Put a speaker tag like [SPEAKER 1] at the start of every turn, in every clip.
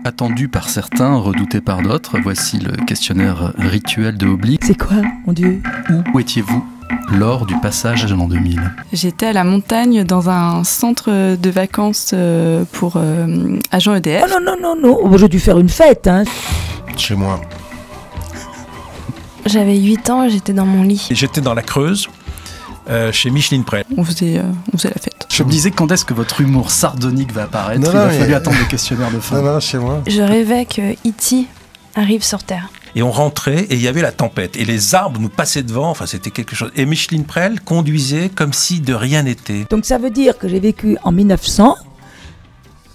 [SPEAKER 1] Attendu par certains, redouté par d'autres, voici le questionnaire rituel de Obli.
[SPEAKER 2] C'est quoi, mon Dieu?
[SPEAKER 1] Où étiez-vous lors du passage de l'an 2000?
[SPEAKER 3] J'étais à la montagne dans un centre de vacances pour agents EDF.
[SPEAKER 2] Oh non, j'ai dû faire une fête, hein.
[SPEAKER 4] Chez moi.
[SPEAKER 5] J'avais 8 ans et j'étais dans mon lit.
[SPEAKER 6] J'étais dans la Creuse, chez Micheline Prel.
[SPEAKER 3] On faisait la fête.
[SPEAKER 1] Je me disais, quand est-ce que votre humour sardonique va apparaître? Il a fallu attendre le questionnaire de fin.
[SPEAKER 4] Non, chez moi.
[SPEAKER 5] Je rêvais que E.T. arrive sur Terre.
[SPEAKER 6] Et on rentrait et il y avait la tempête. Et les arbres nous passaient devant, enfin c'était quelque chose. Et Micheline Prel conduisait comme si de rien n'était.
[SPEAKER 2] Donc ça veut dire que j'ai vécu en 1900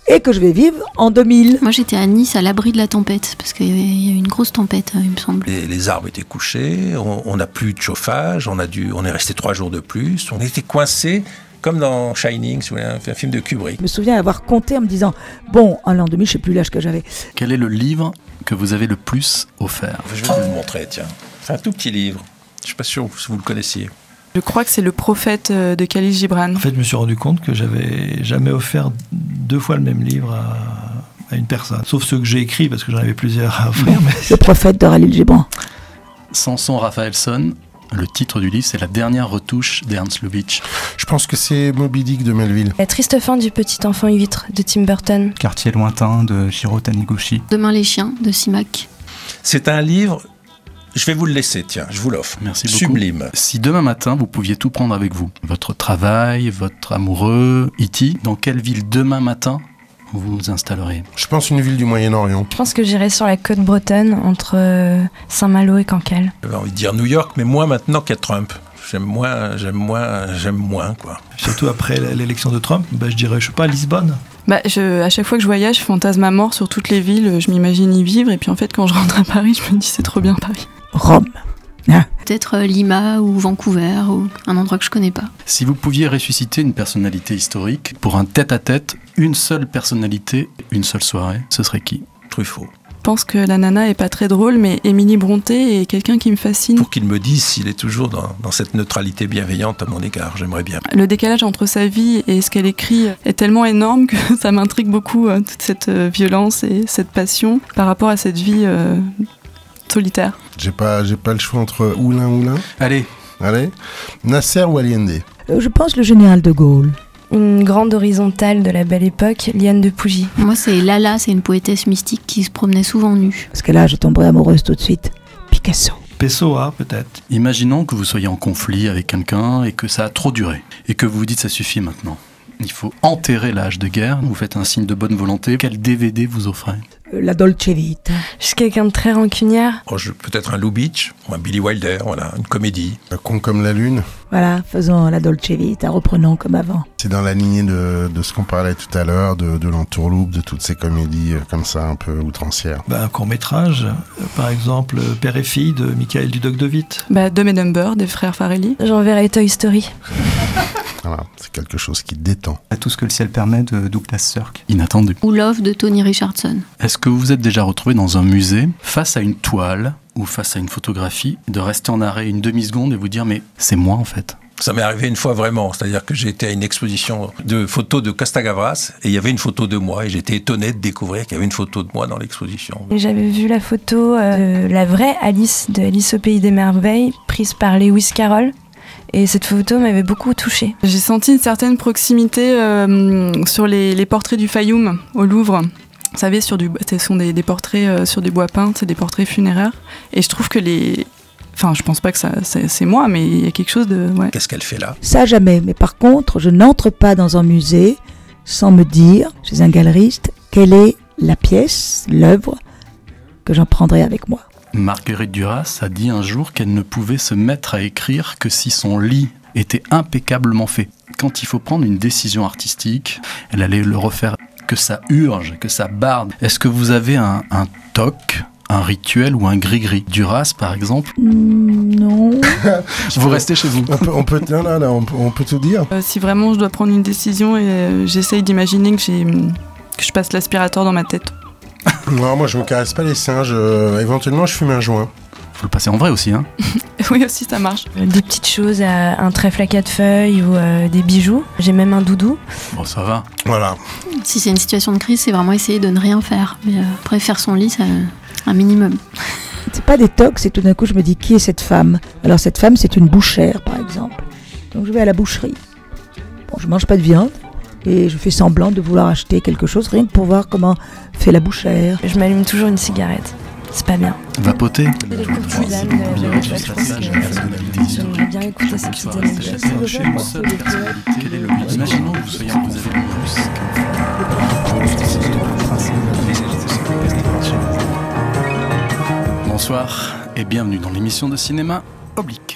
[SPEAKER 2] et que je vais vivre en 2000.
[SPEAKER 7] Moi j'étais à Nice à l'abri de la tempête, parce qu'il y a eu une grosse tempête, il me semble.
[SPEAKER 6] Les arbres étaient couchés, on n'a plus de chauffage, on est resté 3 jours de plus, on était coincés comme dans Shining, un film de Kubrick.
[SPEAKER 2] Je me souviens avoir compté en me disant, bon, en l'an 2000, je sais plus l'âge que j'avais.
[SPEAKER 1] Quel est le livre que vous avez le plus offert?
[SPEAKER 6] Je vais vous le montrer, tiens. C'est un tout petit livre. Je ne suis pas sûr si vous le connaissiez.
[SPEAKER 3] Je crois que c'est Le Prophète de Khalil Gibran.
[SPEAKER 8] En fait, je me suis rendu compte que j'avais jamais offert 2 fois le même livre à une personne. Sauf ceux que j'ai écrits, parce que j'en avais plusieurs à offrir. Mais...
[SPEAKER 2] Le Prophète de Khalil Gibran.
[SPEAKER 1] Samson Raphaelson. Le titre du livre, c'est La dernière retouche d'Ernst Lubitsch.
[SPEAKER 4] Je pense que c'est Moby Dick de Melville.
[SPEAKER 5] La triste fin du petit enfant huître de Tim Burton.
[SPEAKER 9] Quartier lointain de Jiro Taniguchi.
[SPEAKER 7] Demain les chiens de Simak.
[SPEAKER 6] C'est un livre, je vais vous le laisser, tiens, je vous l'offre.
[SPEAKER 1] Merci beaucoup.
[SPEAKER 6] Sublime.
[SPEAKER 1] Si demain matin, vous pouviez tout prendre avec vous, votre travail, votre amoureux, E.T., dans quelle ville demain matin vous vous installeriez?
[SPEAKER 4] Je pense une ville du Moyen-Orient.
[SPEAKER 5] Je pense que j'irai sur la côte bretonne entre Saint-Malo et Cancale.
[SPEAKER 6] J'avais envie de dire New York, mais moins maintenant qu'il y a Trump. J'aime moins, quoi.
[SPEAKER 8] Surtout après l'élection de Trump, je dirais, je sais pas, Lisbonne.
[SPEAKER 3] À chaque fois que je voyage, je fantasme à mort sur toutes les villes, je m'imagine y vivre, et puis en fait, quand je rentre à Paris, je me dis c'est trop bien Paris.
[SPEAKER 2] Rome. Hein?
[SPEAKER 7] Peut-être Lima ou Vancouver, ou un endroit que je connais pas.
[SPEAKER 1] Si vous pouviez ressusciter une personnalité historique pour un tête-à-tête, une seule personnalité, une seule soirée, ce serait qui?
[SPEAKER 6] Truffaut.
[SPEAKER 3] Je pense que la nana est pas très drôle, mais Émilie Brontë est quelqu'un qui me fascine.
[SPEAKER 6] Pour qu'il me dise s'il est toujours dans cette neutralité bienveillante à mon égard, j'aimerais bien.
[SPEAKER 3] Le décalage entre sa vie et ce qu'elle écrit est tellement énorme que ça m'intrigue beaucoup, toute cette violence et cette passion par rapport à cette vie solitaire.
[SPEAKER 4] J'ai pas le choix entre Oulin.
[SPEAKER 1] Allez.
[SPEAKER 4] Nasser ou Allende?
[SPEAKER 2] Je pense le général de Gaulle.
[SPEAKER 5] Une grande horizontale de la belle époque, Liane de Pougy.
[SPEAKER 7] Moi c'est Lala, c'est une poétesse mystique qui se promenait souvent nue.
[SPEAKER 2] Parce que là, je tomberais amoureuse tout de suite. Picasso.
[SPEAKER 8] Pessoa, peut-être.
[SPEAKER 1] Imaginons que vous soyez en conflit avec quelqu'un et que ça a trop duré. Et que vous vous dites ça suffit maintenant. Il faut enterrer l'âge de guerre. Vous faites un signe de bonne volonté. Quel DVD vous offrez?
[SPEAKER 2] La Dolce Vita.
[SPEAKER 5] Je suis quelqu'un de très rancunière.
[SPEAKER 6] Peut-être un Lubitsch, ou un Billy Wilder, voilà, une comédie.
[SPEAKER 4] Con comme la lune.
[SPEAKER 2] Voilà, faisons la Dolce Vita, reprenons comme avant.
[SPEAKER 4] C'est dans la lignée de ce qu'on parlait tout à l'heure, de l'entourloupe, de toutes ces comédies comme ça, un peu outrancières.
[SPEAKER 8] Un court-métrage, par exemple, Père et fille de Michael Dudok de Witt.
[SPEAKER 3] Dumb and Dumber des frères Farrelly.
[SPEAKER 5] J'enverrai Toy Story.
[SPEAKER 4] Voilà, c'est quelque chose qui détend.
[SPEAKER 9] Tout ce que le ciel permet de Douglas Sirk.
[SPEAKER 1] Inattendu.
[SPEAKER 7] Ou Love de Tony Richardson.
[SPEAKER 1] Est-ce que vous vous êtes déjà retrouvé dans un musée, face à une toile ou face à une photographie, de rester en arrêt une demi-seconde et vous dire mais c'est moi en fait?
[SPEAKER 6] Ça m'est arrivé une fois vraiment, c'est-à-dire que j'ai été à une exposition de photos de Costa Gavras et il y avait une photo de moi et j'étais étonné de découvrir qu'il y avait une photo de moi dans l'exposition.
[SPEAKER 5] J'avais vu la photo de la vraie Alice, de Alice au Pays des Merveilles, prise par Lewis Carroll. Et cette photo m'avait beaucoup touchée.
[SPEAKER 3] J'ai senti une certaine proximité sur les portraits du Fayoum au Louvre. Vous savez, ce sont des portraits sur des bois peints, c'est des portraits funéraires. Et je trouve que je pense pas que c'est moi, mais il y a quelque chose de... Ouais.
[SPEAKER 6] Qu'est-ce qu'elle fait là?
[SPEAKER 2] Ça, jamais. Mais par contre, je n'entre pas dans un musée sans me dire, chez un galeriste, quelle est la pièce, l'œuvre que j'en prendrai avec moi.
[SPEAKER 1] Marguerite Duras a dit un jour qu'elle ne pouvait se mettre à écrire que si son lit était impeccablement fait. Quand il faut prendre une décision artistique, elle allait le refaire, que ça urge, que ça barde. Est-ce que vous avez un toc, un rituel ou un gris-gris? Duras, par exemple?
[SPEAKER 2] Non.
[SPEAKER 1] Vous restez chez vous?
[SPEAKER 4] On peut tout dire.
[SPEAKER 3] Si vraiment je dois prendre une décision, j'essaye d'imaginer que je passe l'aspirateur dans ma tête.
[SPEAKER 4] Non, moi je me caresse pas les seins, éventuellement je fume un joint.
[SPEAKER 1] le passer en vrai aussi, hein.
[SPEAKER 3] Oui, aussi, ça marche.
[SPEAKER 5] Des petites choses, un trèfle à 4 feuilles ou des bijoux. J'ai même un doudou.
[SPEAKER 1] Bon, ça va.
[SPEAKER 4] Voilà.
[SPEAKER 7] Si c'est une situation de crise, c'est vraiment essayer de ne rien faire. Mais après, faire son lit, c'est un minimum.
[SPEAKER 2] C'est pas des tocs, c'est tout d'un coup je me dis qui est cette femme. Alors cette femme c'est une bouchère par exemple. Donc je vais à la boucherie. Bon, je mange pas de viande et je fais semblant de vouloir acheter quelque chose rien que pour voir comment fait la bouchère.
[SPEAKER 5] Je m'allume toujours une cigarette. C'est pas bien.
[SPEAKER 1] Vapoter.
[SPEAKER 5] Les courtisanes, je pense que j'aimerais bien écouter ces petites anecdotes.
[SPEAKER 1] Quel est le but? Imaginons que vous avez le virus. Bonsoir et bienvenue dans l'émission de cinéma Oblique.